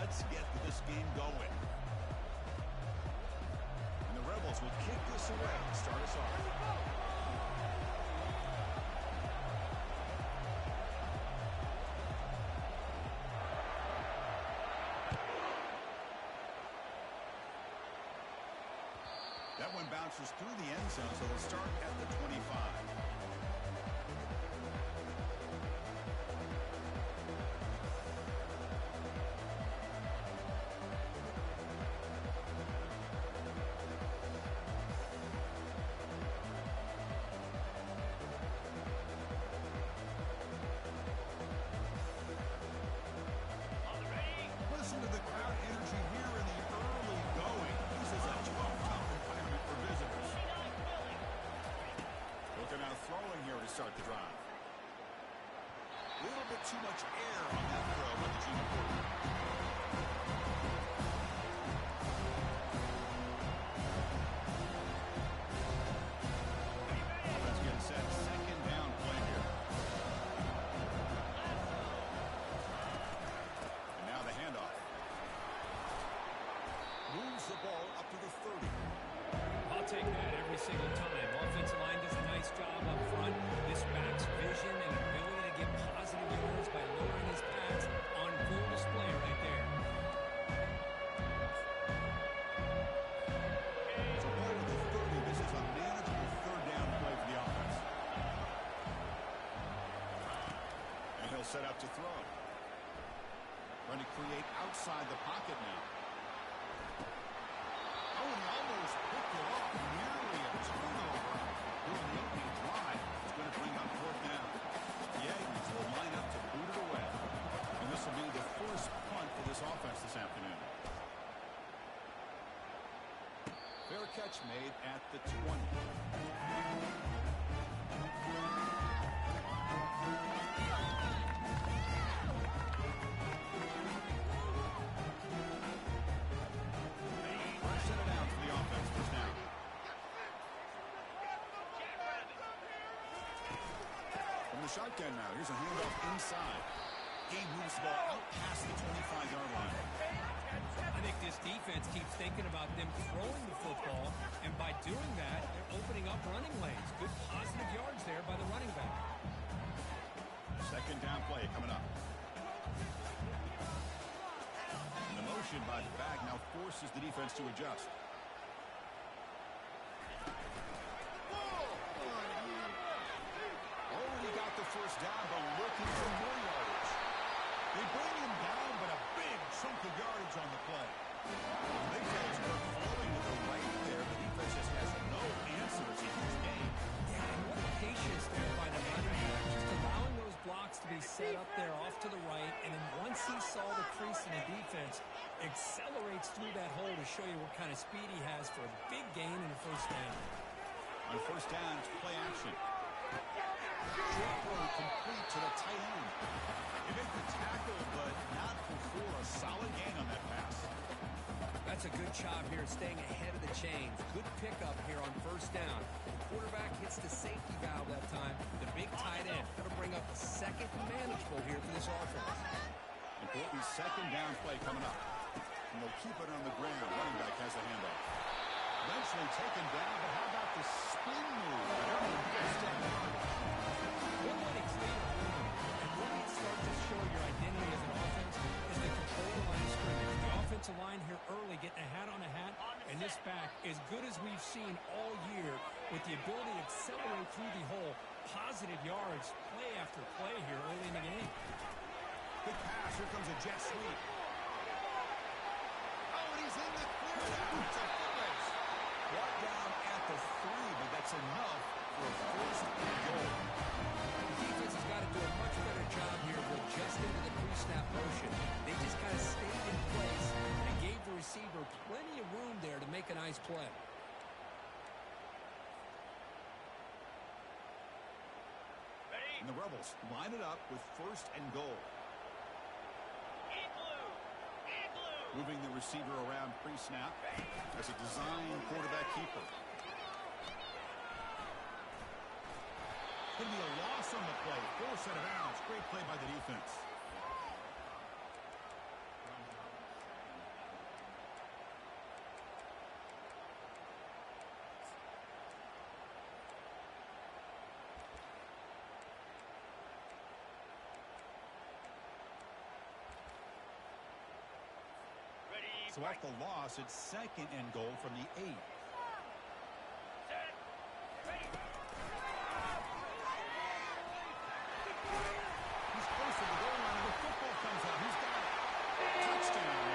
Let's get this game going. And the Rebels will kick this away to start us off. That one bounces through the end zone, so they'll start at the 25. Listen to the crowd energy here in the early going. This is a tough environment for visitors. Looking out throwing here to start the drive. A little bit too much air on that throw by the junior quarterback. Let's get set. Second down play here. And now the handoff. Moves the ball up to the 30. I'll take that every single time. Offensive line does a nice job up front. This back's vision and ability to get positive yards by lowering his pads on full display right there. So ball to the 30. This is a manageable third down play for the offense. And he'll set up to throw. Trying to create outside the pocket now. Oh, and he almost picked it up. Nearly a turnover. Doing the opening drive. It's going to bring up fourth down. The Aggies will line up to boot it away. And this will be the first punt for this offense this afternoon. Fair catch made at the 20. Shotgun now. Here's a handoff inside. Gabe moves the ball out past the 25-yard line. I think this defense keeps thinking about them throwing the football, and by doing that, they're opening up running lanes. Good positive yards there by the running back. Second down play coming up. And the motion by the back now forces the defense to adjust. The first down, but looking for more yardage. They bring him down, but a big chunk of yardage on the play. Big plays are flowing to the right there. The defense just has no answer. It's a huge game. Yeah, and what patience there by the running back, just allowing those blocks to be set up there off to the right, and then once he saw the crease in the defense, accelerates through that hole to show you what kind of speed he has for a big gain and a first down. On first down, it's play action. Short throw complete to the tight end. He made the tackle, but not before a solid gain on that pass. That's a good job here staying ahead of the chains. Good pickup here on first down. The quarterback hits the safety valve that time. The big tight end. That'll bring up a second manageable here for this offense. Important second down play coming up. And they'll keep it on the ground. Running back has a handoff. Eventually taken down, but how about the spin move? One way to create a rhythm and really start to show your identity as an offense is to control the line of scrimmage. The offensive line here early getting a hat on a hat, and this back, as good as we've seen all year, with the ability to accelerate through the hole, positive yards, play after play here early in the game. Big pass, here comes a jet sweep. Oh, and he's in the clear down. It's a foot race. Brought down at the 3, but that's enough for a first and goal. The defense has got to do a much better job here of adjusting to the pre-snap motion. They just kind of stayed in place and gave the receiver plenty of room there to make a nice play. And the Rebels line it up with first and goal. Moving the receiver around pre-snap as a design quarterback keeper. Going to be a loss on the play. Force out of bounds. Great play by the defense. So off the loss, it's 2nd and goal from the 8. He's close to the goal line. The football comes out. He's got it. Touchdown.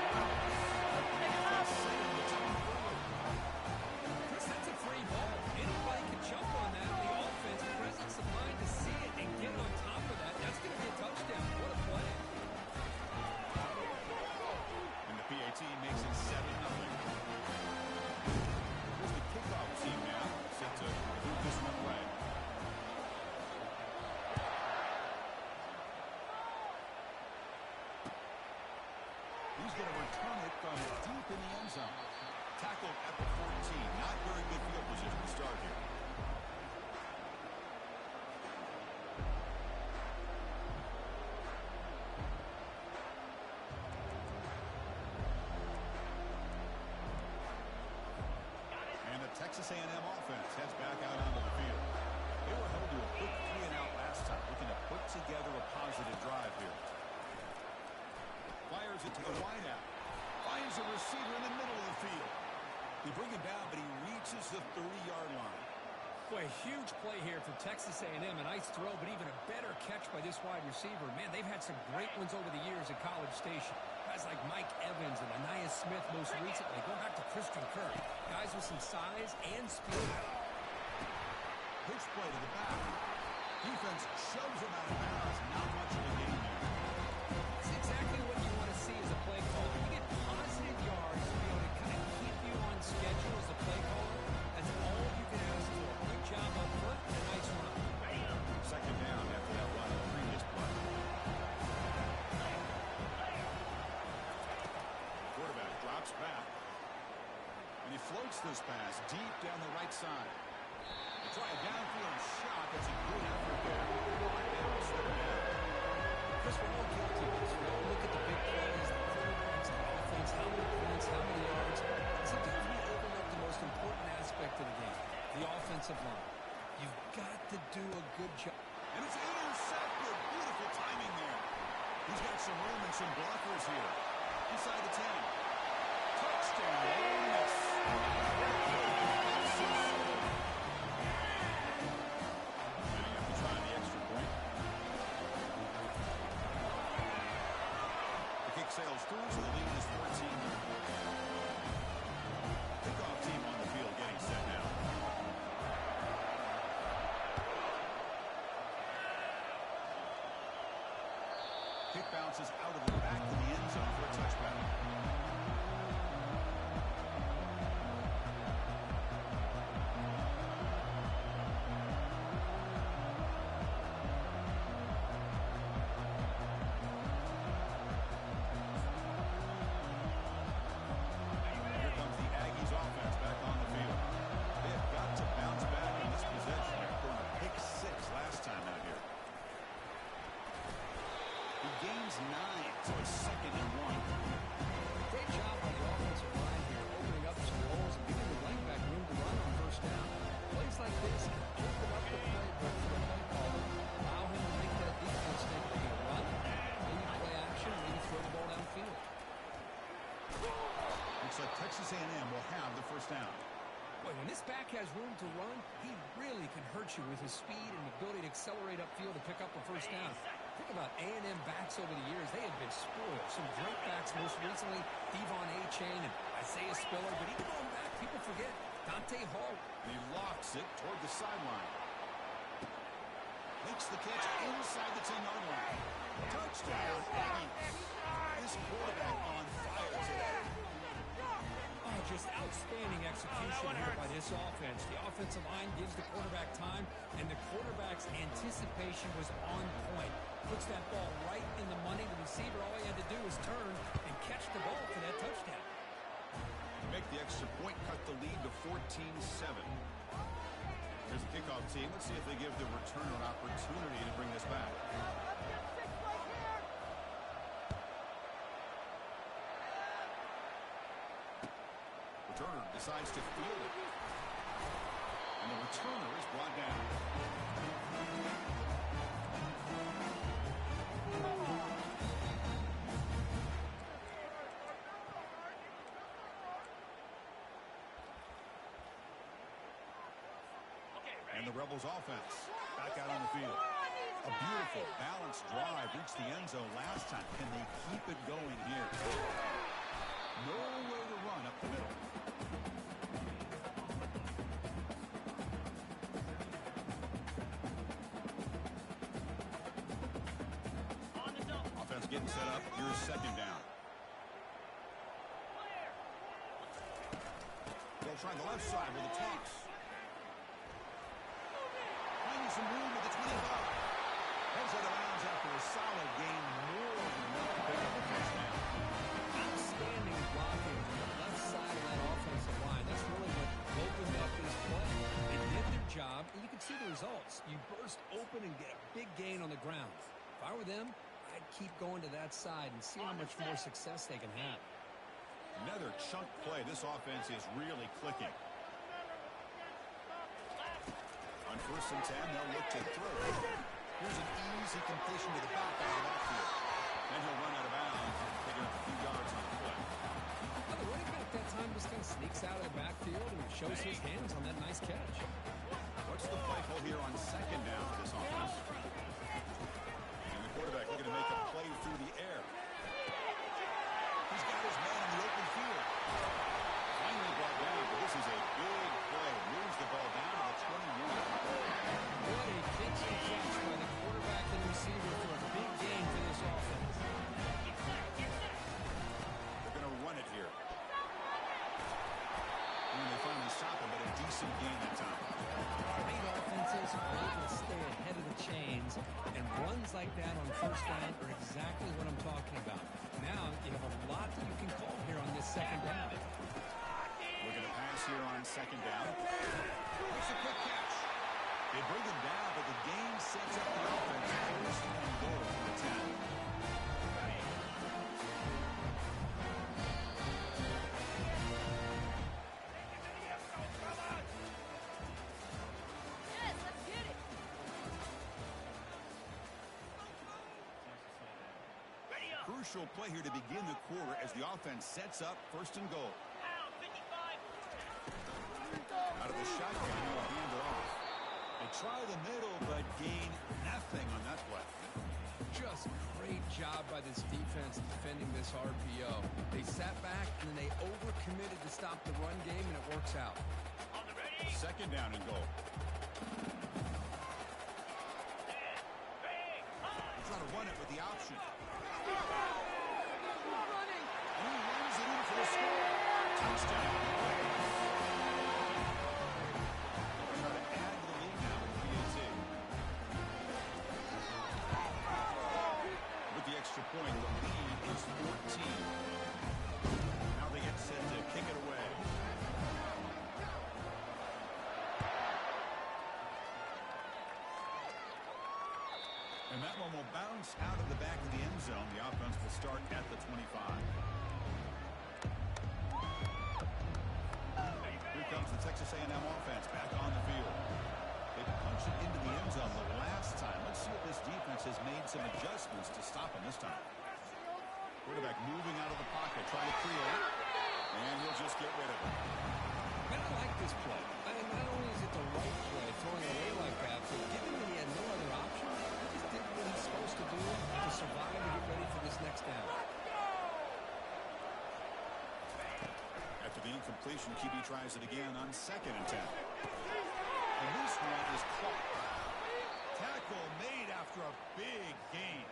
Chris, that's a free ball. Anybody can jump on that. The offense, presence of mind to see it and get on top of that. That's going to be a touchdown. What a play. And the PAT makes it 7-0. Here's the kickoff team now, set to move this one away. He's going to return it from deep in the end zone. Tackled at the 14. Not very good field position to start here. And the Texas A&M offense heads back out onto the field. They were held to a quick 3-and-out last time, looking to put together a positive drive here. Fires it to the wideout. Finds a receiver in the middle of the field. They bring him down, but he reaches the 30-yard line. Boy, a huge play here for Texas A&M. A nice throw, but even a better catch by this wide receiver. Man, they've had some great ones over the years at College Station. Guys like Mike Evans and Anais Smith most recently. Going back to Christian Kirk. Guys with some size and speed. Pitch play to the back. Defense shoves him out of bounds. Not much of a gain there. It's exactly what you want to see as a play caller. You get positive yards to be able to kind of keep you on schedule as a play caller. That's all you can ask for. Good job up front and a nice run. 2nd down after that run in the previous play. Quarterback drops back. And he floats this pass deep down the right side. They try a downfield shot. That's a good effort there. Right now, it's 3rd down. Chris, we're all guilty of this. We all look at the big plays, the quarterbacks, the offense, how many points, how many yards. Sometimes we overlook the most important aspect of the game, the offensive line. You've got to do a good job. And it's intercepted. Beautiful timing there. He's got some room and some blockers here. Inside the 10. Touchdown. Ole Miss. Getting up to try the extra point. The kick sails through, so the lead is 14. Kickoff team on the field getting set now. Kick bounces out of the back of the end zone for a touchback. Here comes the Aggies offense back on the field. They have got to bounce back in this possession. They're a pick 6 last time out here. He gains 9, so it's 2nd and 1. Great job by the offensive line here, opening up some holes and giving the running back room to run on 1st down. Plays like this can open up the playbook for the play caller. Allow him to make that defense think they're going to run, maybe play action, maybe throw the ball downfield. Looks like Texas A&M will have the 1st down. Boy, when this back has room to run, he really can hurt you with his speed and ability to accelerate upfield to pick up a 1st down. Think about A&M backs over the years. They have been spoiled. Some great backs, most recently Devon A-Chain and Isaiah Spiller. But even going back, people forget Dante Hall. He locks it toward the sideline. Makes the catch inside the 10-yard line. Touchdown, Aggies. This quarterback on fire today. Oh, just outstanding execution here by this offense. The offensive line gives the quarterback time, and the quarterback's anticipation was on point. Puts that ball right in the money. The receiver, all he had to do was turn and catch the ball for that touchdown. Make the extra point, cut the lead to 14-7. Here's the kickoff team. Let's see if they give the returner an opportunity to bring this back. Returner decides to field it. And the returner is brought down. the Rebels offense. Back out on the field. A beautiful, balanced drive reached the end zone last time. Can they keep it going here? Nowhere to run up the middle. Offense getting set up. Here's second down. They'll try the left side with the takes. Finding some room at the 25. Heads out of bounds after a solid game. More than enough to pick up a touchdown. Outstanding blocking from the left side of that offensive line. That's really what opened up this play. They did their job, and you can see the results. You burst open and get a big gain on the ground. If I were them, I'd keep going to that side and see how much more success they can have. Another chunk play. This offense is really clicking. On 1st and 10, they'll look to throw. Here's an easy completion to the back out of the backfield. Then he'll run out of bounds, taking up a few yards on the play. Well, the running back that time just kind of sneaks out of the backfield and shows his hands on that nice catch. What's the play call here on second down for this offense? And the quarterback looking to make a play through the air. He's got his man in the open field. Finally brought down, but this is a big play. Moves the ball down to the 21. What a pitch and catch by the quarterback and receiver for a big gain for this offense. They're going to run it here. And they finally stop him, but a decent gain that time. Great offenses are able to stay ahead of the chains, and runs like that on 1st down are exactly what I'm talking about. Now you have a lot that you can call here on this second down. Looking to pass here on second down. It's a quick catch. They bring him down, but the game sets up the offense. 1st and goal from the 10. Crucial play here to begin the quarter as the offense sets up 1st and goal. Out of the shotgun, he'll hand it off. They try the middle, but gain nothing on that play. Just great job by this defense defending this RPO. They sat back, and then they overcommitted to stop the run game, and it works out. Second down and goal. Try to run it with the option. And he runs it in for the score. Touchdown. Try to add to the lead now with PAT. With the extra point, the lead is 14. Now they get set to kick it away. And that one will bounce out of the back of the end zone. The offense will start at the 25. Here comes the Texas A&M offense back on the field. They punch it into the end zone the last time. Let's see if this defense has made some adjustments to stop him this time. Quarterback moving out of the pocket, trying to create. And he'll just get rid of it. Man, I like this play. I mean, not only is it the right play, throwing away like that, but given that he had no other option, he just did what he's supposed to do to survive and get ready for this next down. After the incompletion, QB tries it again on 2nd and 10. And this one is caught. Tackle made after a big gain.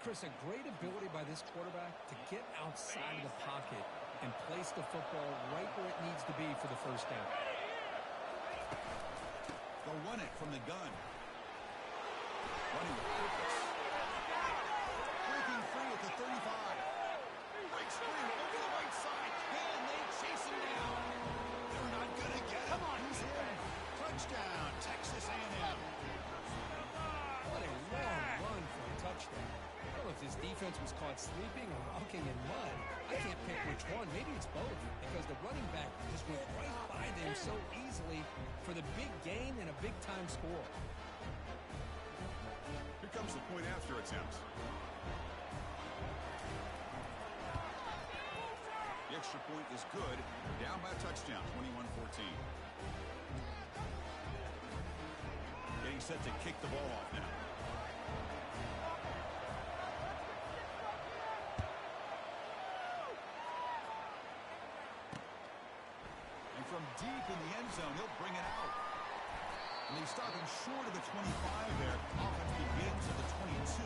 Chris, a great ability by this quarterback to get outside of the pocket and place the football right where it needs to be for the 1st down. They'll run it from the gun. Running with purpose. Breaking free at the 35. Breaks free over the right side. And they chase him down. They're not going to get him. Come on, he's in. Touchdown, Texas A&M. What a long run for a touchdown. I don't know if this defense was caught sleeping or walking in mud. I can't pick which one. Maybe it's both, because the running back just went right by them so easily for the big gain and a big-time score. Here comes the point after attempt. The extra point is good. Down by a touchdown, 21-14. getting set to kick the ball off now. And from deep in the end zone, he'll bring it out. And they stop him short of the 25 there. Offense begins at the 22.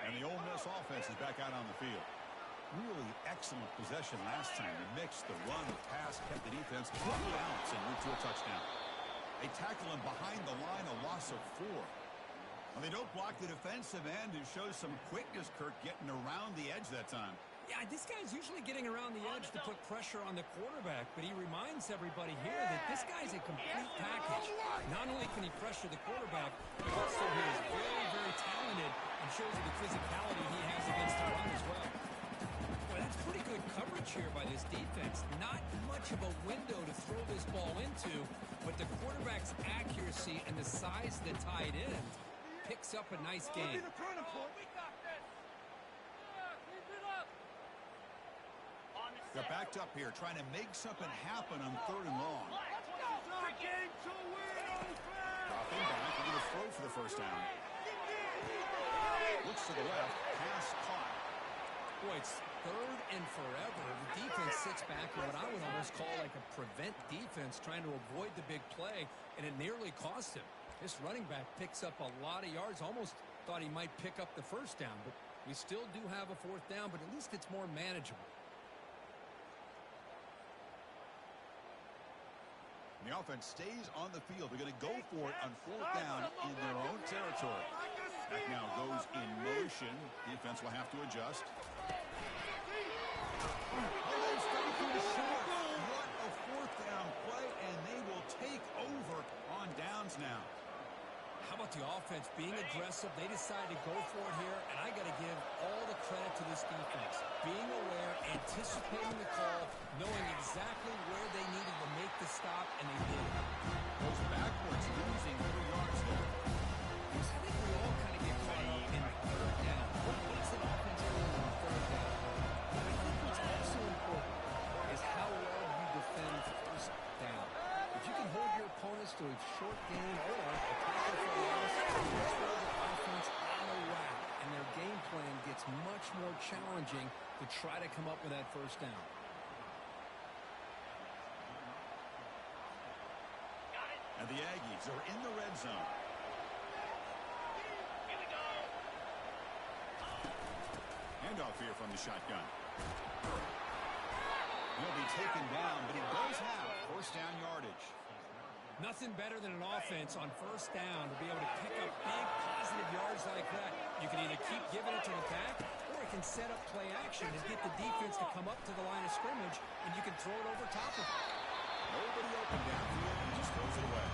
And the Ole Miss offense is back out on the field. Really excellent possession last time. They mixed the run, the pass, kept the defense off balance and moved to a touchdown. They tackle him behind the line, a loss of 4. Well, they don't block the defensive end, who shows some quickness, Kirk, getting around the edge that time. Yeah, this guy's usually getting around the edge to put pressure on the quarterback, but he reminds everybody here that this guy's a complete package. Not only can he pressure the quarterback, but also he is very, very talented and shows you the physicality he has against the run as well. Well, that's pretty good coverage here by this defense. Not much of a window to throw this ball into, but the quarterback's accuracy and the size of the tight end picks up a nice game. They're backed up here, trying to make something happen on 3rd and long. Dropping back, they're going to throw for the first down. Looks to the left, pass caught. Boy, it's 3rd and forever. The defense sits back in what I would almost call like a prevent defense, trying to avoid the big play, and it nearly cost him. This running back picks up a lot of yards. Almost thought he might pick up the first down, but we still do have a 4th down, but at least it's more manageable. The offense stays on the field. They're going to go for it on 4th down in their own territory. Back now goes in motion. Defense will have to adjust. What a 4th down play, and they will take over on downs now. How about the offense being aggressive? They decided to go for it here, and I got to give all the credit to this defense. Being aware, anticipating the call, knowing exactly where they needed to make the stop, and they did. Goes backwards, losing 3 yards there. I think we all kind of get caught up in 3rd down. What is an offense doing on 3rd down? But I think what's also important is how well you defend 1st down. If you can hold your opponents to a short gain or a tackle for a loss, you throw the offense out of whack, and their game plan gets much more challenging to try to come up with that 1st down. And the Aggies are in the red zone. Here we go. Handoff here from the shotgun. He'll be taken down, but he does have 1st down yardage. Nothing better than an offense on 1st down to be able to pick up big positive yards like that. You can either keep giving it to the back, or it can set up play action and get the defense to come up to the line of scrimmage, and you can throw it over top of it. Nobody open downfield, he just throws it away.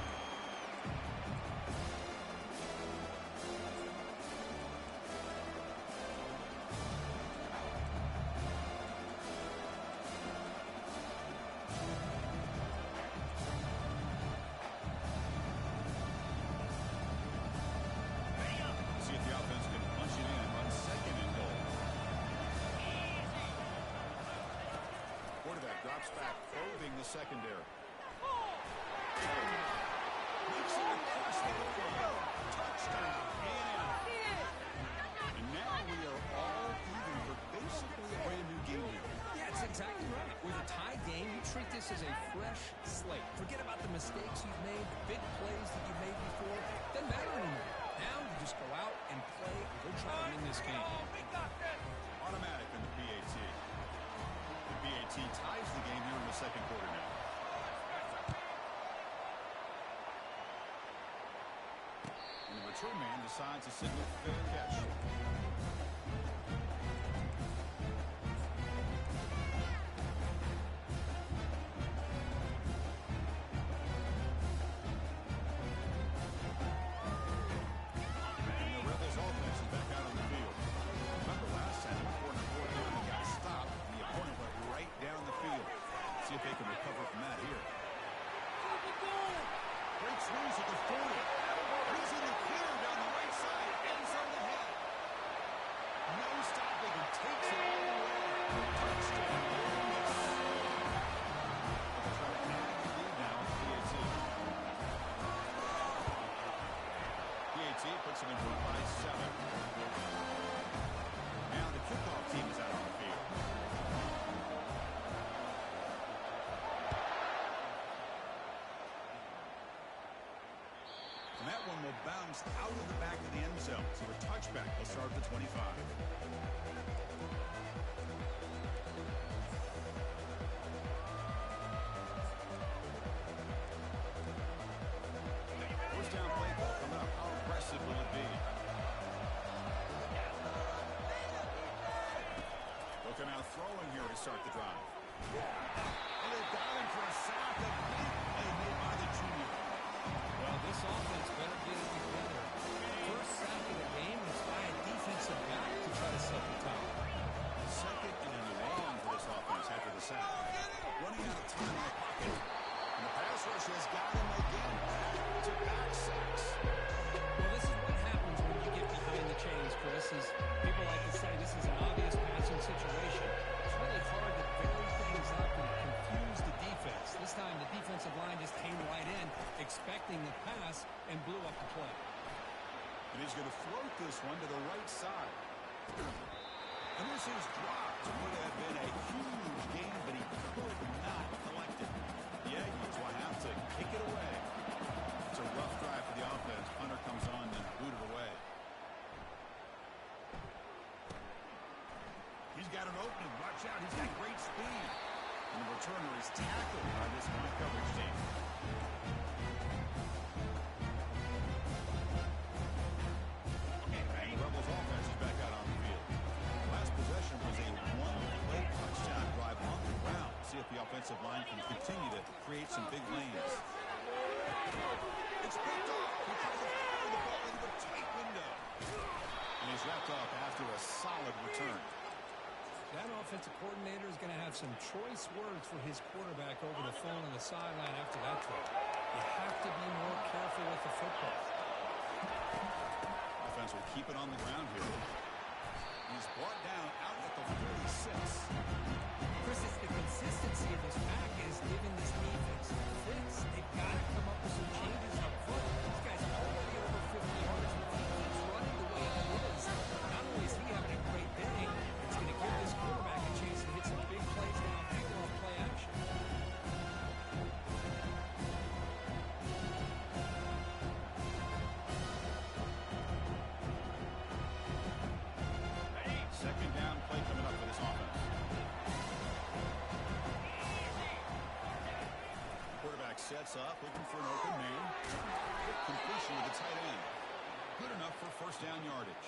See if the offense can punch it in on 2nd and goal. Quarterback drops back, probing the secondary. Makes it across the goal. Touchdown, A&M. And now we are all even for basically a brand new game here. Yeah, that's exactly right. With a tie game, you treat this as a fresh slate. Forget about the mistakes you've made, the big plays that you've made before. Doesn't matter anymore. Now you just go out and play and go try to win this game. Automatic in the PAT. The PAT ties the game here in the 2nd quarter now. And the return man decides to signal fair catch. And the Rebels offense is back out on the field. Remember last time, the corner 4th down, he got stopped. The opponent went right down the field. See if they can recover from that here. Breaks loose at the 40. He's in the clear down the right side. Ends on the head. And that one will bounce out of the back of the end zone. So a touchback will start at the 25. First down play call coming up. How aggressive will it be? Looking out throwing here to start the drive. And they've got him for a sack. A big play made by the junior. Well, this offense better get it together. First sack of the game was by a defensive back to try to set the top. Second and long for this offense after the sack. Running out of time in the pocket. And the pass rush has got him again. Back-to-back sacks. Well, this is what happens when you get behind the chains, Chris. Is people like to say this is an obvious passing situation. It's really hard to vary things up and confuse the defense. This time the defensive line just came right in, expecting the pass, and blew up the play. And he's going to float this one to the right side. And this is dropped. It would have been a huge gain, but he could not collect it. The Aggies will have to kick it away. It's a rough drive for the offense. Punter comes on and booted away. He's got an opening. Watch out. He's got great speed. And the returner is tackled by this high coverage team. And the Rebels offense is back out on the field. Last possession was a one-play touchdown drive on the ground. See if the offensive line can continue to create some big lanes. It's picked off. He tries to fire the ball into a tight window. And he's wrapped up after a solid return. That offensive coordinator is going to have some choice words for his quarterback over the phone on the sideline after that throw. You have to be more careful with the football. Offense will keep it on the ground here. He's brought down out at the 46. Chris, it's the consistency of this pack is giving this defense fits. They've got to come up with some changes up front. This guy's already over 50 yards. If he keeps running the way he is, not only is he having a great day, it's going to give this quarterback a chance to hit some big plays downfield on play action. Second down play coming up for this offense. Quarterback sets up, looking for an open man. Completion with the tight end. Good enough for first down yardage.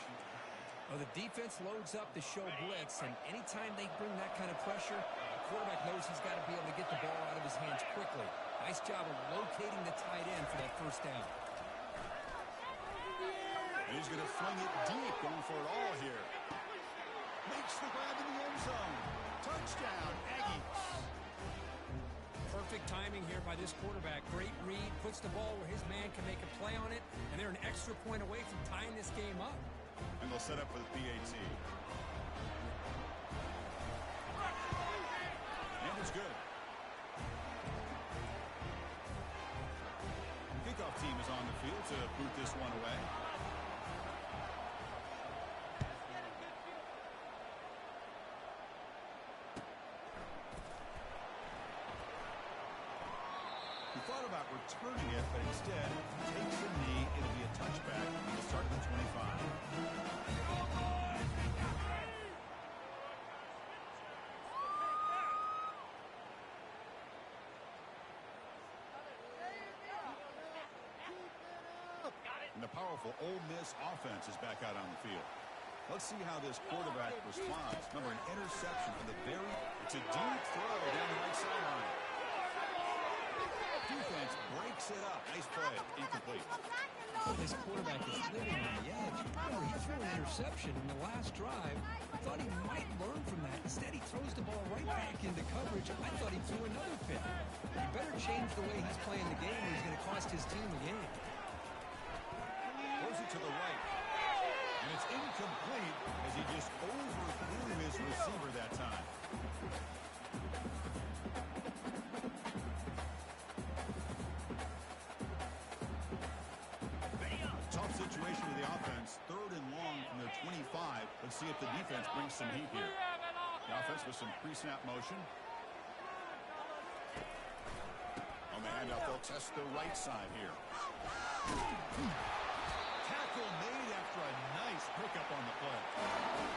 Well, the defense loads up to show blitz, and anytime they bring that kind of pressure, the quarterback knows he's got to be able to get the ball out of his hands quickly. Nice job of locating the tight end for that first down. And he's going to fling it deep, going for it all here. Makes the grab in the end zone. Touchdown, Aggies. Perfect timing here by this quarterback. Great read, puts the ball where his man can make a play on it, and they're an extra point away from tying this game up. And they'll set up for the PAT. And it's good. Kickoff team is on the field to boot this one away. He thought about returning it, but instead takes the knee. It'll be a touchback. He'll start at the 25. And the powerful Ole Miss offense is back out on the field. Let's see how this quarterback responds. Remember, an interception from the very, it's a deep throw down the right sideline. Defense breaks it up. Nice play. Incomplete. Well, this quarterback is living on the edge. Remember, he threw an interception in the last drive. I thought he might learn from that. Instead, he throws the ball right back into coverage. I thought he threw another pick. He better change the way he's playing the game, or he's going to cost his team the game. Throws it to the right. And it's incomplete as he just overthrew his receiver that time. Tough situation with the offense. Third and long from their 25. Let's see if the defense brings some heat here. The offense with some pre-snap motion. On the windup. They'll test the right side here. Tackle made after a nice pickup on the play.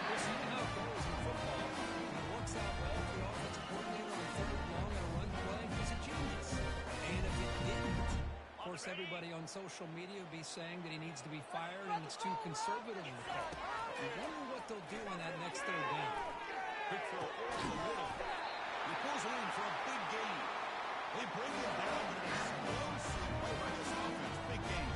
We'll see how it goes in football. When it works out well for the offensive coordinator on third long on a run play, he's a genius. And if it didn't, of course, everybody on social media will be saying that he needs to be fired and it's too conservative of a call. I wonder what they'll do on that next third down. Quick throw over the middle. He pulls it in for a big gain. They bring it down to an explosive play by this offense. Big gain.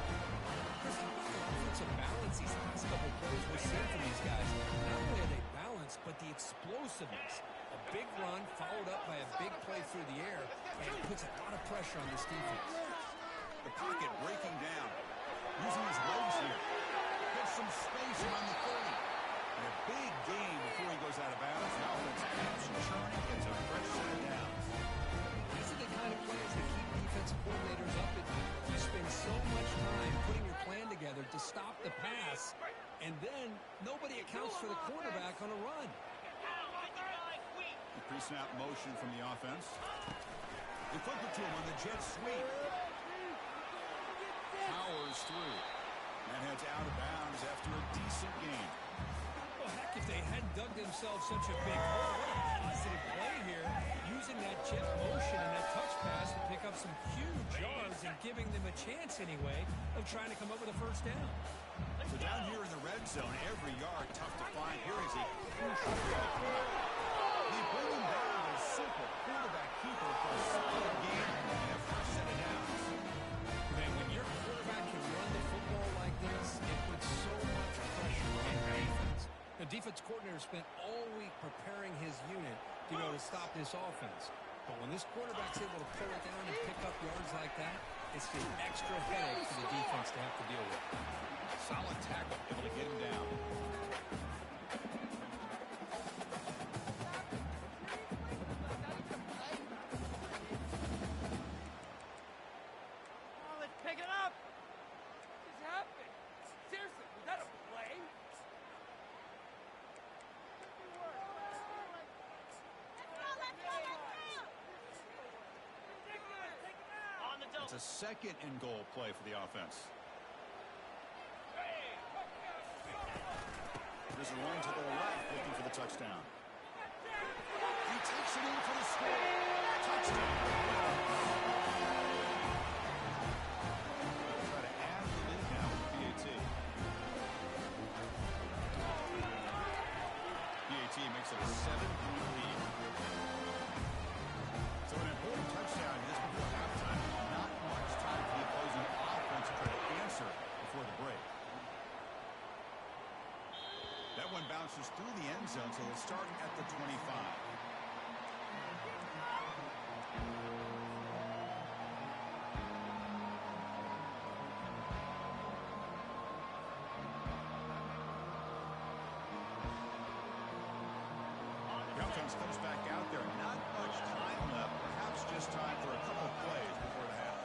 Chris, how about the offensive balance these last couple of plays we're seeing from these guys? Not only are they balanced, but the explosiveness. A big run followed up by a big play through the air, and it puts a lot of pressure on this defense. The pocket breaking down. Using his legs here. Gets some space around the 30. And a big gain before he goes out of bounds. The offense keeps churning. Gets a fresh set of downs. These are the kind of plays that keep defensive coordinators up at night. You spend so much time putting your plan together to stop the pass, and then nobody accounts for the quarterback on a run. The pre-snap motion from the offense. They flip it to him on the jet sweep. Powers through. And heads out of bounds after a decent gain. Well, heck, if they hadn't dug themselves such a big hole, what a positive play here, using that jet motion and that touch pass to pick up some huge yards and giving them a chance anyway of trying to come up with a first down. So down here in the red zone, every yard tough to find. Here is a crucial play. They bring him down to a simple quarterback keeper for a solid game and a fresh set of downs. Man, when your quarterback can run the football like this, it puts so much pressure on your defense. The defense coordinator spent all week preparing his unit to go to stop this offense. But when this quarterback's able to pull it down and pick up yards like that, it's an extra headache for the defense to have to deal with. Solid tackle, able to get him down. Let's pick it up. What just happened? Seriously, was that a play? It's a second and goal play for the offense. There's a run to the left looking for the touchdown. He takes it in for the score. Touchdown. They'll try to add the lead now with PAT. PAT makes it a 7-point lead. So an important touchdown just before halftime. Not much time for the opposing offense to try to answer before the break. That one bounces through the end zone, so they'll start at the 25. The offense comes back out there. Not much time left. Perhaps just time for a couple plays before the half.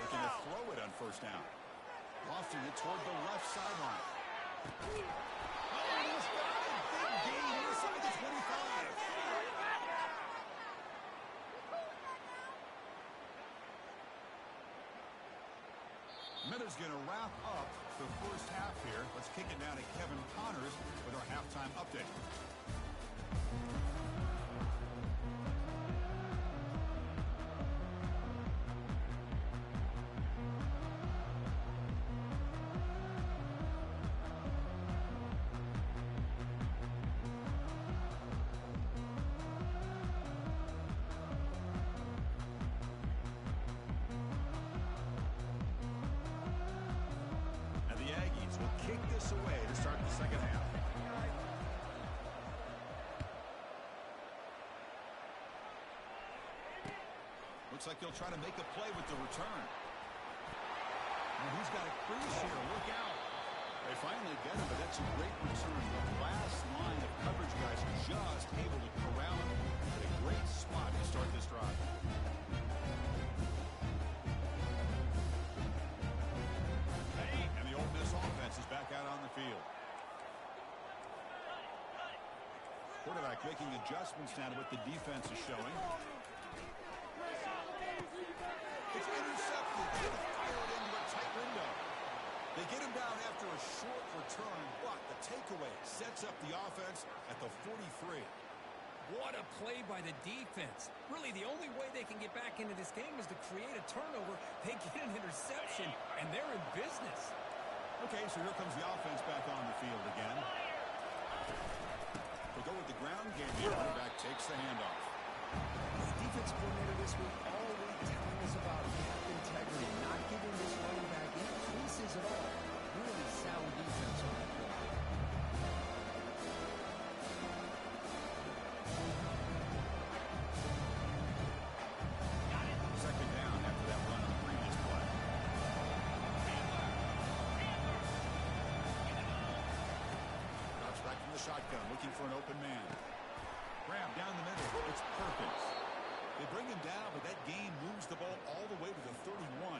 Looking to throw it on first down. Lofting it toward the left sideline. Oh, he's got a big gain inside the 25. Miller's going to wrap up the first half here. Let's kick it down to Kevin Connors with our halftime update. Kick this away to start the second half. Looks like he'll try to make a play with the return. And he's got a crease here. Look out. They finally get him, but that's a great return. The last line of coverage guys just able to corral him at a great spot to start this drive. Offense is back out on the field. Quarterback making adjustments now to what the defense is showing. down after a short return, but the takeaway sets up the offense at the 43. What a play by the defense. Really, the only way they can get back into this game is to create a turnover. They get an interception, and they're in business. Okay, so here comes the offense back on the field again. They go with the ground game. The quarterback takes the handoff. The defense coordinator this week all week telling us about gap integrity, not giving this running back any creases at all. Really sound defense on that play. Second down after that run on the previous play. Drops back from the shotgun, looking for an open man. Grab down the middle. It's perfect. They bring him down, but that gain moves the ball all the way to the 31.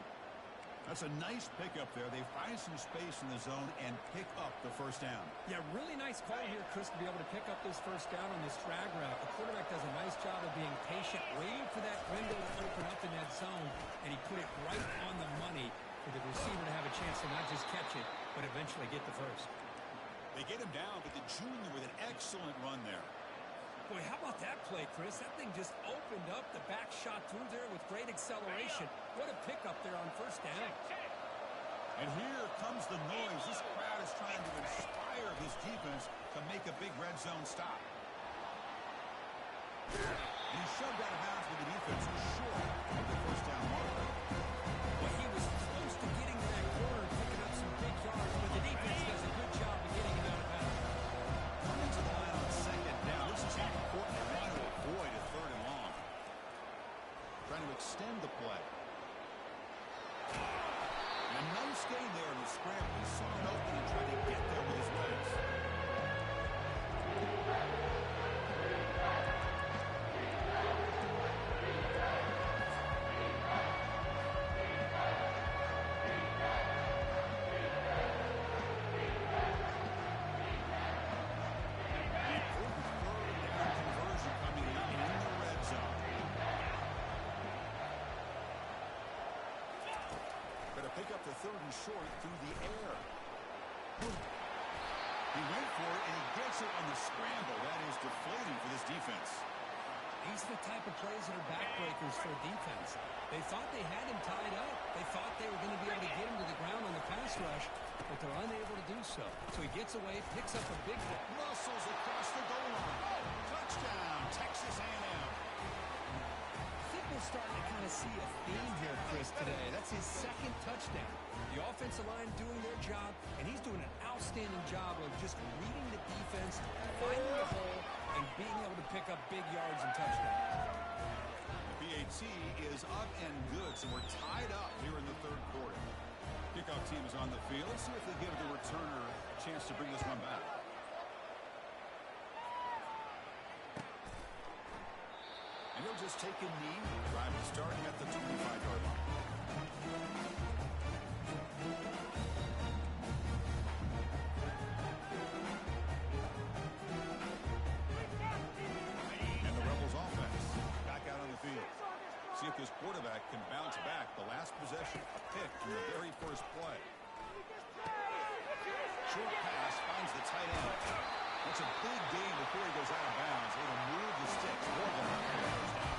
That's a nice pickup there. They find some space in the zone and pick up the first down. Yeah, really nice call here, Chris, to be able to pick up this first down on this drag route. The quarterback does a nice job of being patient, waiting for that window to open up in that zone, and he put it right on the money for the receiver to have a chance to not just catch it, but eventually get the first. They get him down, but the junior with an excellent run there. Boy, how about that play, Chris? That thing just opened up. The back shot through there with great acceleration. What a pickup there on first down. And here comes the noise. This crowd is trying to inspire this defense to make a big red zone stop. And he shoved out of bounds with the defense short of the first down marker. Well, he was close to getting to that corner and picking up some big yards, but the defense does a good job of getting him out of bounds. Coming to the line on second down. This is important. They want to avoid a third and long. Trying to extend the play. And a nice gain there in the scramble. He saw it open and tried to get there with his legs. Pick up the third and short through the air. He went for it, and he gets it on the scramble. That is deflating for this defense. These are the type of plays that are backbreakers for a defense. They thought they had him tied up. They thought they were going to be able to get him to the ground on the pass rush, but they're unable to do so. So he gets away, picks up a big hit. Muscles across the goal line. Touchdown, Texas A&M. We're starting to kind of see a theme here, Chris, today. That's his second touchdown. The offensive line doing their job, and he's doing an outstanding job of just reading the defense, finding the hole, and being able to pick up big yards and touchdowns. The PAT is up and good, so we're tied up here in the third quarter. Kickoff team is on the field. Let's see if they give the returner a chance to bring this one back. And he'll just take a knee, drive it starting at the 25-yard line. And the Rebels offense back out on the field. See if this quarterback can bounce back. The last possession, a pick from the very first play. Short pass finds the tight end. That's a big gain before he goes out of bounds. It'll move the sticks more than enough for the first down.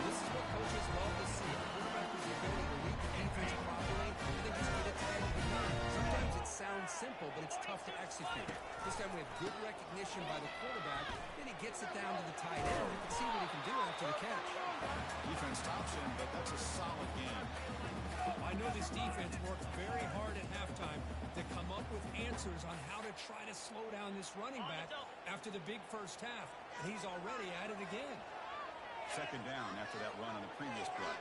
This is what coaches love to see. The quarterback has the ability to read the defense properly and then just get it to the end of the game. Sometimes it sounds simple, but it's tough to execute. This time we have good recognition by the quarterback. Then he gets it down to the tight end. You can see what he can do after the catch. Defense stops him, but that's a solid game. I know this defense worked very hard at halftime to come up with answers on how to try to slow down this running back after the big first half. And he's already at it again. Second down after that run on the previous play.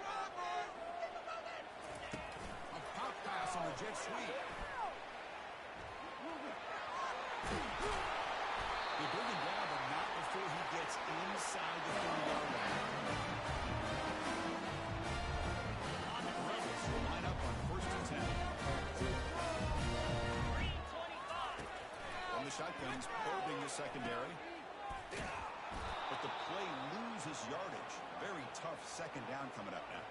A pop pass on the jet sweep. They bring him down, but not before he gets inside the 30-yard line. The Rebels will line up on first and 10. From the shotguns, probing the secondary. But the play loses yardage. Very tough second down coming up now.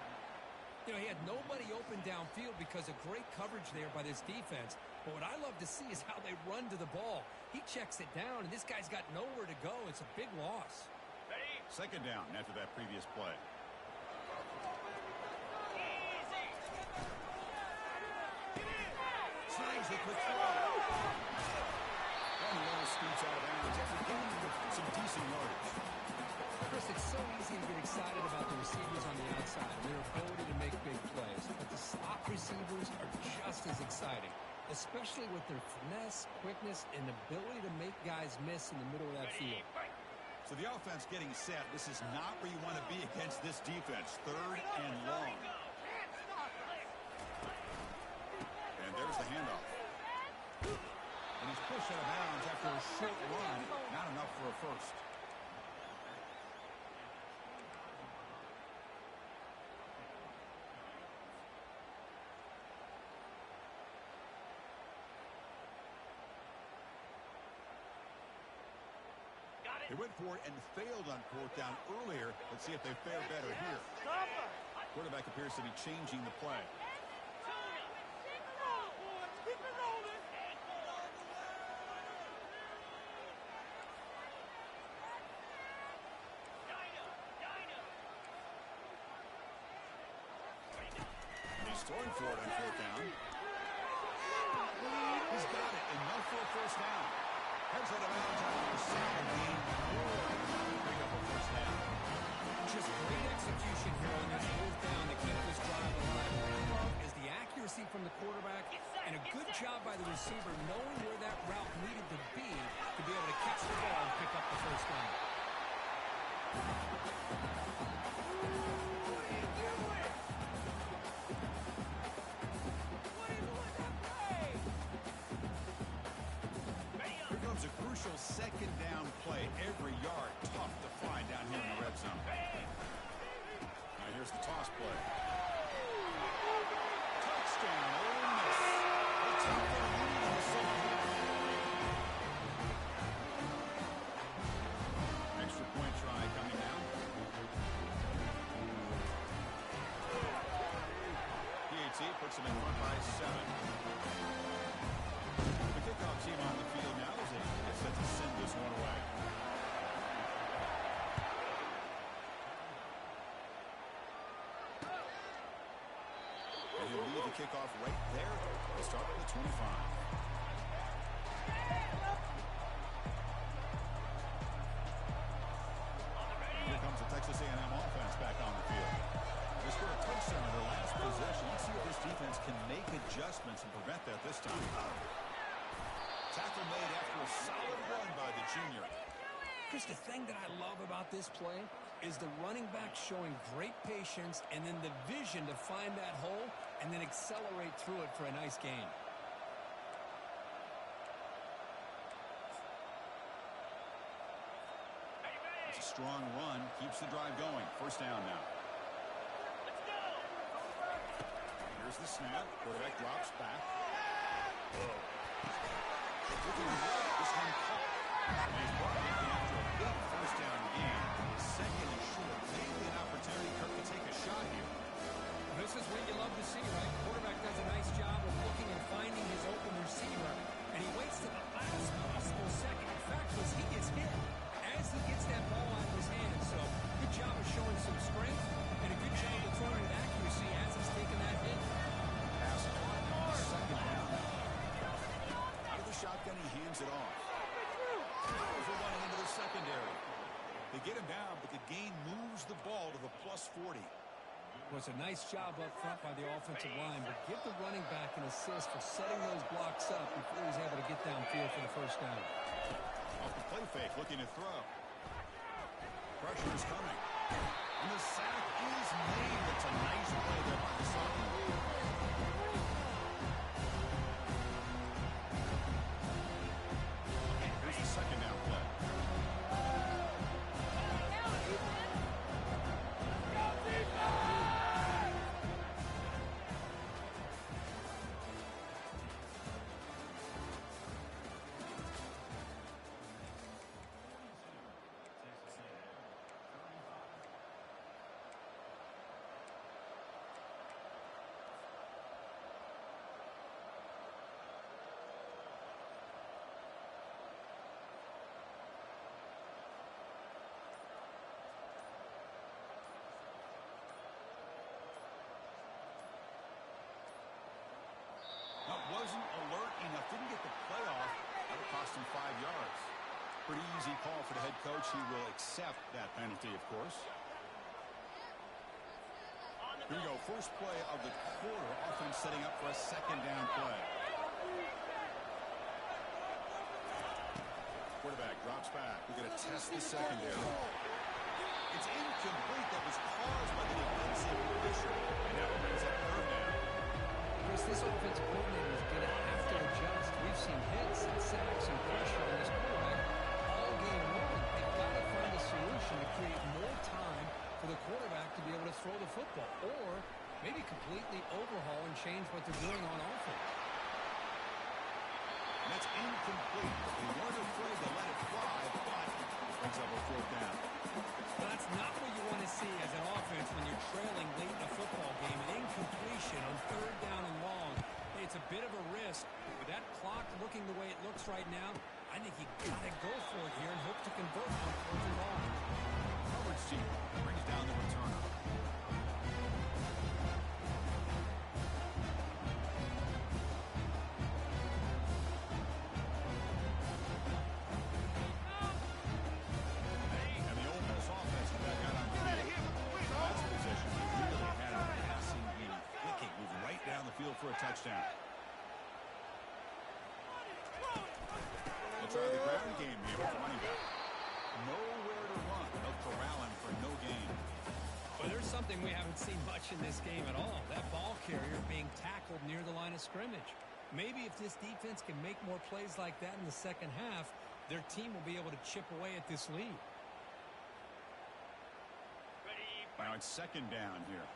You know, he had nobody open downfield because of great coverage there by this defense. But what I love to see is how they run to the ball. He checks it down, and this guy's got nowhere to go. It's a big loss. Second down after that previous play. Slings the quick throw. And the ball scoots out of bounds after getting some decent yardage. Chris, it's so easy to get excited about the receivers on the outside and their ability to make big plays. But the slot receivers are just as exciting, especially with their finesse, quickness, and ability to make guys miss in the middle of that field. So the offense getting set. This is not where you want to be against this defense. Third and long. And there's the handoff. And he's pushed out of bounds after a short run. Not enough for a first. They went for it and failed on fourth down earlier. Let's see if they fare better here. Quarterback appears to be changing the play. He's throwing for it on fourth down. He's got it. Enough for a first down. Heads out of bounds after the second game. Bring up a first down. Just great execution here on this fourth down to keep this drive alive. What I love is the accuracy from the quarterback and a good job by the receiver knowing where that route needed to be able to catch the ball and pick up the first down. Second down play, every yard tough to find down here in the red zone. Now here's the toss play. Touchdown, Ole Miss. They take their lead in the second half. Extra point try coming now. PAT puts them in front by 7. The kickoff team on the field now is set to send this one away. And he'll lead the kickoff right there. They start at the 25. Here comes the Texas A&M offense back on the field. They scored a touchdown in their last possession. Let's see if this defense can make adjustments and prevent that this time. Tackle made after a solid run by the junior. Chris, the thing that I love about this play is the running back showing great patience and then the vision to find that hole and then accelerate through it for a nice gain. It's a strong run. Keeps the drive going. First down now. Here's the snap. Quarterback drops back. Looking right, this one caught. And he's brought it in after a big first down game. Second and short. Maybe an opportunity, Kirk, to take a shot here. This is what you love to see, right? Quarterback does a nice job of looking and finding his open receiver, and he waits to the last possible second. In fact, as he gets hit, as he gets that ball out of his hands. So, good job of showing some strength, and a good job of throwing with accuracy as he's taking that hit. Pass caught. Second down. Out of the shotgun, he hands it off. For running into the secondary. They get him down, but the gain moves the ball to the plus 40. It was a nice job up front by the offensive line, but give the running back an assist for setting those blocks up before he's able to get downfield for the first down. Off the play fake, looking to throw. Pressure is coming. And the sack is made. It's a nice play there by the sophomore. Here's the second down play. wasn't alert enough, didn't get the play off. That'll cost him 5 yards. Pretty easy call for the head coach. He will accept that penalty, of course. Here we go. First play of the quarter. Offense setting up for a second down play. Quarterback drops back. We're going to test the secondary. It's incomplete. That was caused by the defensive pressure. And now it brings up third down. Chris, this offensive coordinator is going to have to adjust. We've seen hits and sacks and pressure on this quarterback all game long. They've got to find a solution to create more time for the quarterback to be able to throw the football, or maybe completely overhaul and change what they're doing on offense. And that's incomplete. They weren't afraid to let it fly, but brings up a fourth down. Well, that's not what you want to see as an offense when you're trailing late in a football game. An incompletion on third down and long. Hey, it's a bit of a risk. With that clock looking the way it looks right now, I think you got to go for it here and hope to convert on fourth and long. Coverage team brings down the returner. And the Ole Miss offense is back out on the field. That's a position we really had a passing game clicking, moving right down the field for a touchdown. They'll try the ground game here with the running back. Nowhere to run. They'll corral him for no gain. Well, there's something we haven't seen much in this game at all. That ball carrier being tackled near the line of scrimmage. Maybe if this defense can make more plays like that in the second half, their team will be able to chip away at this lead. Now it's second down here.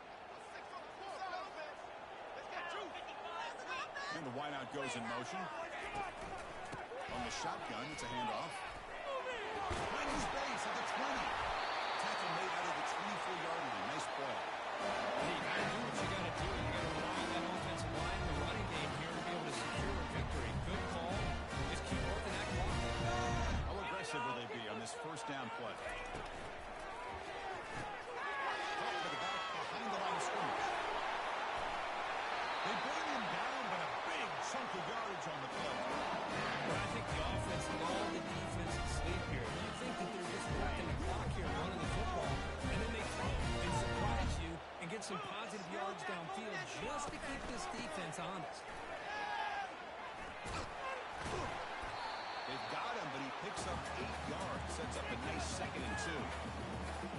And the wideout goes in motion. On the shotgun, it's a handoff. Finds his base at the 20. Tackle made out of the 24-yard line. Nice play. Hey, you got to do what you got to do. You got to rely on that offensive line in the running game here to be able to secure a victory. Good call. Just keep working that clock. How aggressive will they be on this first down play? Caught with the back behind the line of scrimmage. They bring him down, but a big chunk of yardage on the play. But I think the offense lulled the defense to sleep here. You think that they're just working the clock here, running the football, and then they throw and surprise you and get some positive yards downfield just to keep this defense honest. They've got him, but he picks up 8 yards. Sets up a nice 2nd and 2.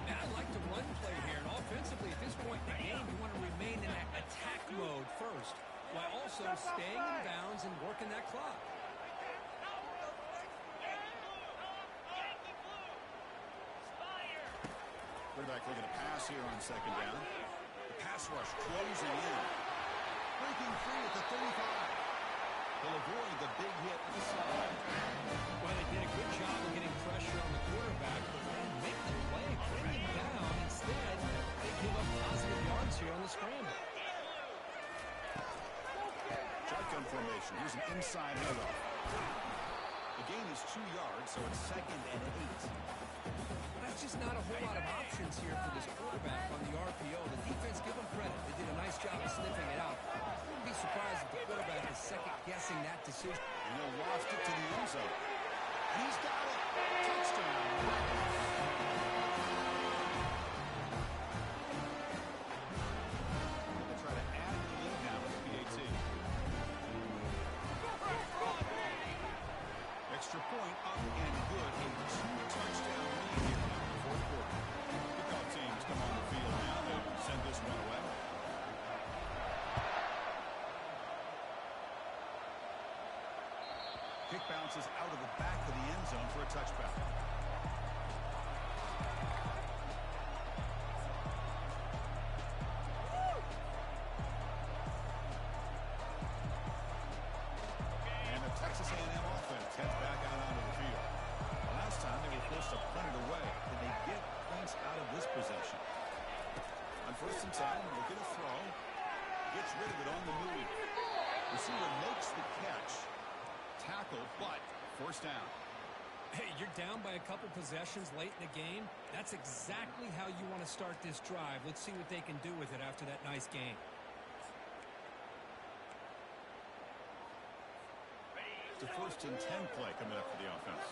Now, I like to run play here, and offensively at this point in the game, you want to remain in that attack mode first, while also staying in bounds and working that clock. Quarterback looking to pass here on second down. The pass rush closing in. Breaking free at the 35. They'll avoid the big hit inside. Well, they did a good job of getting pressure on the quarterback, but then make the play, bring him down. Instead, they give up positive yards here on the scramble. Shotgun formation. Here's an inside handoff. The gain is 2 yards, so it's 2nd and 8. That's just not a whole lot of options here for this quarterback on the RPO. The defense, give them credit. They did a nice job of sniffing it out. I wouldn't be surprised if the quarterback is second-guessing that decision. And he'll loft it to the end zone. He's got it. Touchdown. They'll try to add the lead now with the PAT. Extra point up and good. A 2-touchdown lead here now in the fourth quarter. Kickoff teams come on the field now to send this one away. Kick bounces out of the back of the end zone for a touchback. And the Texas A&M offense heads back out onto the field. Last time they were forced to punt it away. Can they get points out of this possession? On 1st and 10, looking to throw. Gets rid of it on the move. Receiver makes the catch. Tackle, but first down. Hey, you're down by a couple possessions late in the game. That's exactly how you want to start this drive. Let's see what they can do with it after that nice game. a 1st and 10 play coming up for the offense.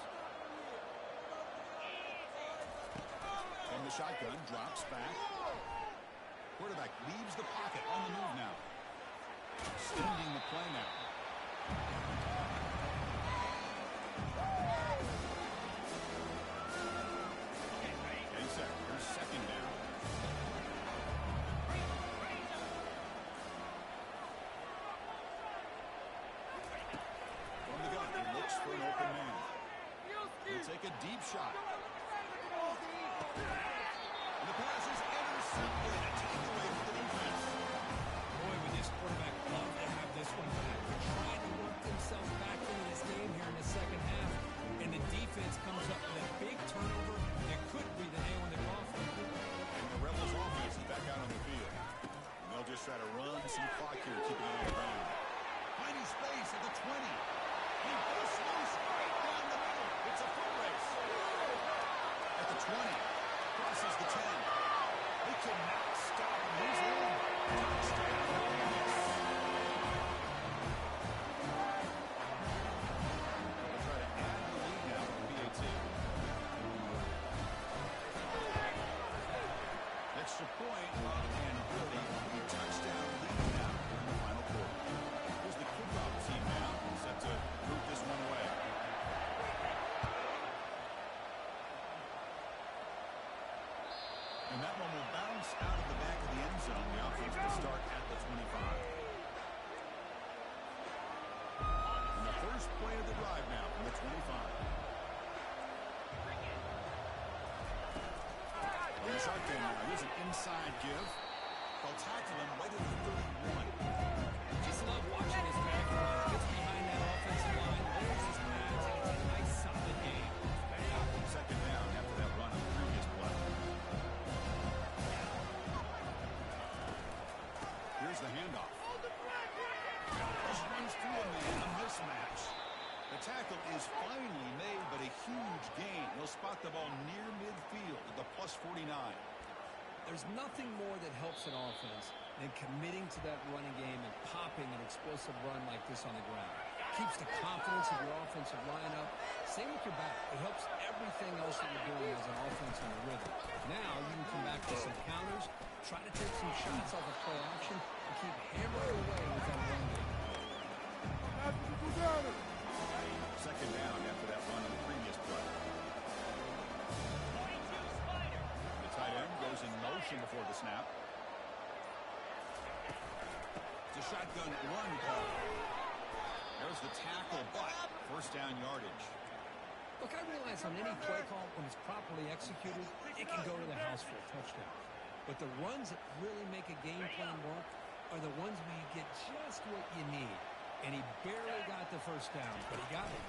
From the shotgun, drops back. Quarterback leaves the pocket on the move now. Extending the play now. Getting set. Here's 2nd down. From the gun, he looks for an open man. He'll take a deep shot. And the pass is intercepted. A takeaway for the defense. Boy, would this quarterback love to have this one back. They're trying to work themselves back into this game here in the 2nd half. And the defense comes up with a big turnover that could be the nail in the coffin. And the Rebels offense is back out on the field. And they'll just try to run some clock here, keeping it on the ground. Finding space at the 20. He bursts loose right down the middle. It's a foot race. At the 20. Crosses the 10. They cannot stop him. He's in. Touchdown. They'll try to add the lead now for BAT. Extra point and really 3-touchdown lead now in the final quarter. Here's the kickoff team now, set to move this one away. And that one will bounce out of the back of the end zone. The offense will start at the 25. And the first play of the drive now from the 25. On the shotgun now, here's an inside give. They'll tackle him right at the 31. Just love watching this back run. Gets behind that offensive line, lowers his pads, and it's a nice, solid game. 2nd down after that run on the previous play. Here's the handoff. Just runs through a man, a mismatch. The tackle is finally made, but a huge gain. He'll spot the ball near midfield at the +49. There's nothing more that helps an offense than committing to that running game and popping an explosive run like this on the ground. Keeps the confidence of your offensive line up. Same with your back. It helps everything else that you're doing as an offense on the rhythm. Now you can come back with some counters, try to take some shots off of play action, and keep hammering away with that run game. 2nd down after that run on the previous play. The tight end goes in motion before the snap. It's a shotgun run call. There's the tackle, but 1st down yardage. Look, I realize on any play call, when it's properly executed, it can go to the house for a touchdown. But the runs that really make a game plan work are the ones where you get just what you need. And he barely got the 1st down, but he got it.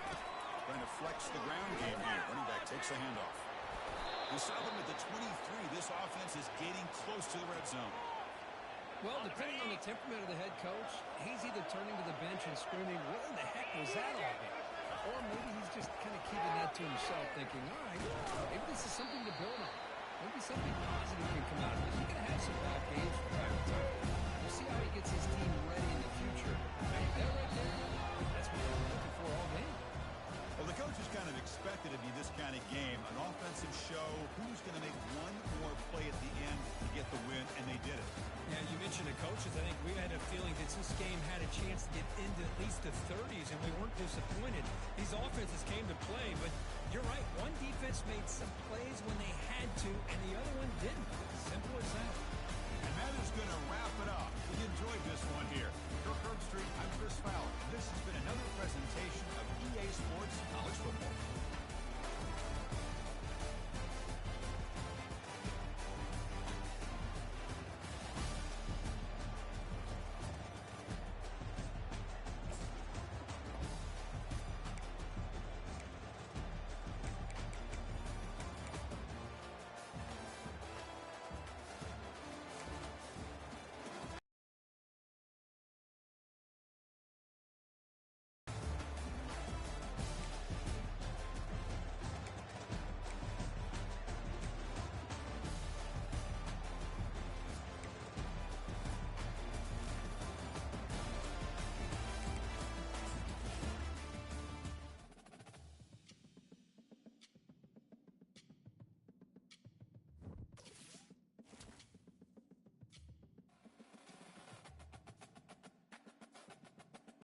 Trying to flex the ground game here. Running back takes the handoff. We saw them at the 23. This offense is getting close to the red zone. Well, depending on the temperament of the head coach, he's either turning to the bench and screaming, what in the heck was that all about? Or maybe he's just kind of keeping that to himself, thinking, all right, maybe this is something to build on. Maybe something positive can come out of this. You're going to have some bad games from time to time. We'll see how he gets his team ready in the future. That right there, that's what we're looking for all game. Well, the coaches kind of expected it to be this kind of game, an offensive show. Who's going to make one more play at the end to get the win, and they did it. Yeah, you mentioned the coaches. I think we had a feeling that this game had a chance to get into at least the 30s, and we weren't disappointed. These offenses came to play, but you're right. One defense made some plays when they had to, and the other one didn't. Simple as that. And that is going to wrap it up. We enjoyed this one